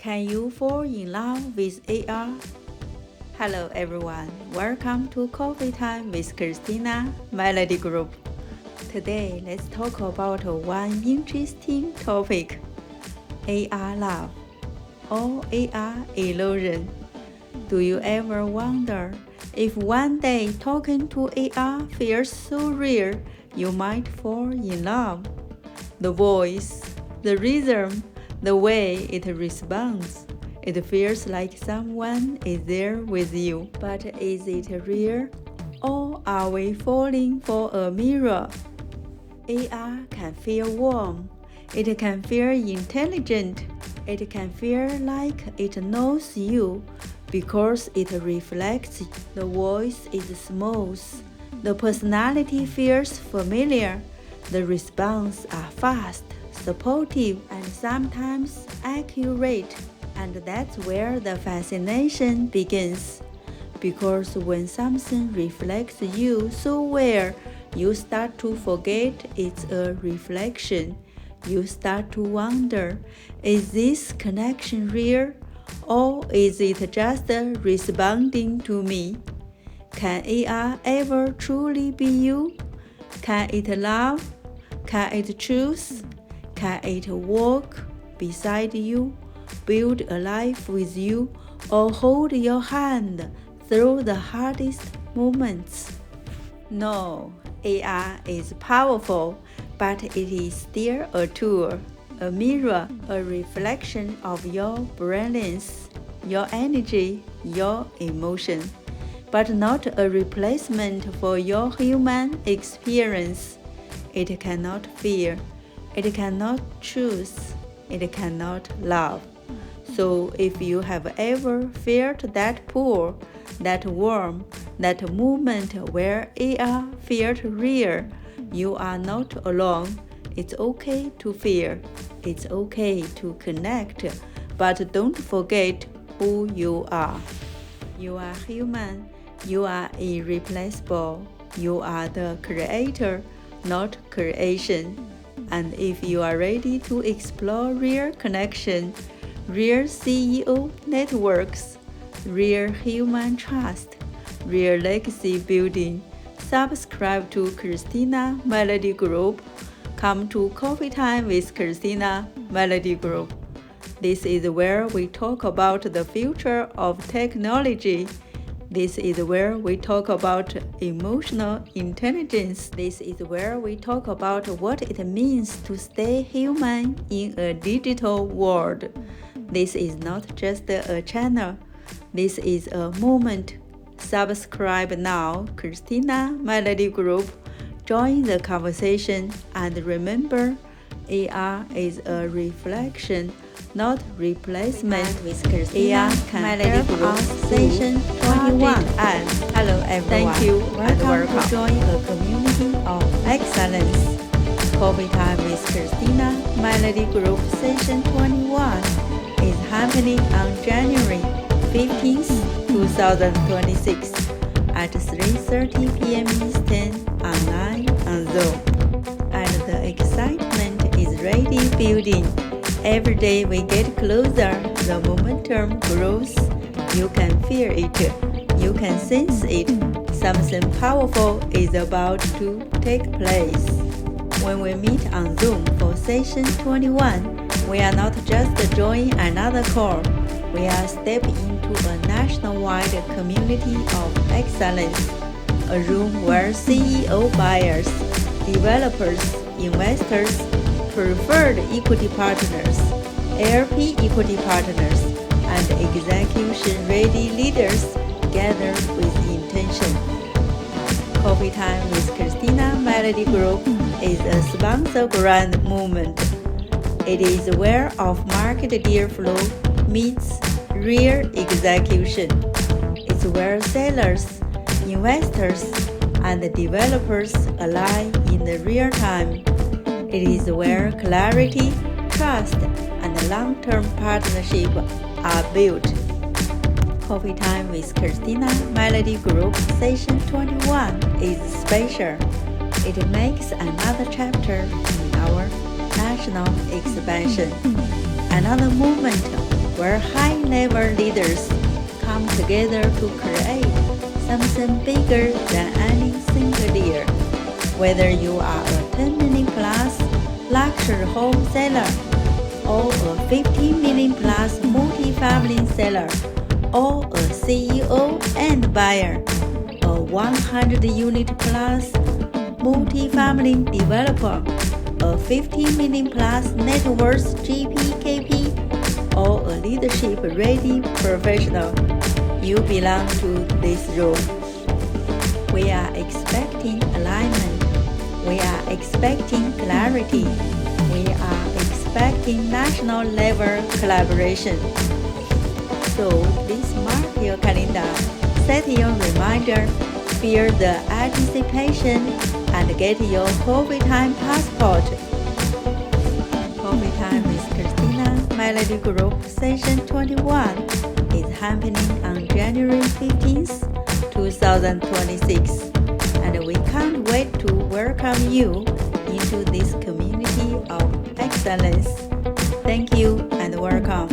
Can you fall in love with AR? Hello everyone, welcome to Coffee Time with ChristinaMelodyGroup. Today, let's talk about one interesting topic, AR love or AR illusion. Do you ever wonder if one day talking to AR feels so real, you might fall in love? The voice, the rhythm, the way it responds, it feels like someone is there with you. But is it real? Or are we falling for a mirror? AR can feel warm, it can feel intelligent, it can feel like it knows you because it reflects. The voice is smooth, the personality feels familiar, the responses are fast, supportive, and sometimes accurate. And that's where the fascination begins. Because when something reflects you so well, you start to forget it's a reflection. You start to wonder, is this connection real? Or is it just responding to me? Can AR ever truly be you? Can it love? Can it choose? Can it walk beside you, build a life with you, or hold your hand through the hardest moments? No, AR is powerful, but it is still a tool, a mirror, a reflection of your brilliance, your energy, your emotion, but not a replacement for your human experience. It cannot feel, it cannot choose, it cannot love. So if you have ever felt that pull, that warmth, that moment where AR felt real, you are not alone. It's okay to feel, it's okay to connect, but don't forget who you are. You are human, you are irreplaceable, you are the creator, not creation. And if you are ready to explore real connection, real CEO networks, real human trust, real legacy building, subscribe to ChristinaMelodyGroup. Come to Coffee Time with ChristinaMelodyGroup. This is where we talk about the future of technology. This is where we talk about emotional intelligence. This is where we talk about what it means to stay human in a digital world. This is not just a channel. This is a moment. Subscribe now, ChristinaMelodyGroup. Join the conversation and remember, AR is a reflection, not replacement. With AR can help us Station 21. And hello everyone. Thank you. Welcome to join a community of excellence. Coffee Time with ChristinaMelodyGroup Session 21 is happening on January 15th, 2026 at 3:30 p.m. Eastern online on Zoom. And the excitement is really building. Every day we get closer, the momentum grows. You can feel it, you can sense it. Something powerful is about to take place. When we meet on Zoom for Session 21, we are not just joining another call. We are stepping into a nationwide community of excellence, a room where CEO buyers, developers, investors, preferred equity partners, LP equity partners, and execution-ready leaders gather with intention. Coffee Time with ChristinaMelodyGroup is a sponsor grant movement. It is where off-market deal flow meets real execution. It's where sellers, investors, and developers align in the real time. It is where clarity, trust, and long-term partnership are built. Coffee Time with ChristinaMelodyGroup Session 21 is special. It makes another chapter in our national expansion, another moment where high-level leaders come together to create something bigger than any single year. Whether you are a 10 million plus luxury home seller, or a 15 million plus multi-family seller, or a CEO and buyer, a 100 unit plus multi-family developer, a 15 million plus net worth GPKP, or a leadership-ready professional, you belong to this room. We are expecting alignment. We are expecting clarity. We are expecting national level collaboration. So please mark your calendar, set your reminder, feel the anticipation, and get your COVID time passport. COVID time with Christina Melody Group Session 21 is happening on January 15th, 2026, and we can't wait to welcome you into this community of excellence. Thank you and welcome.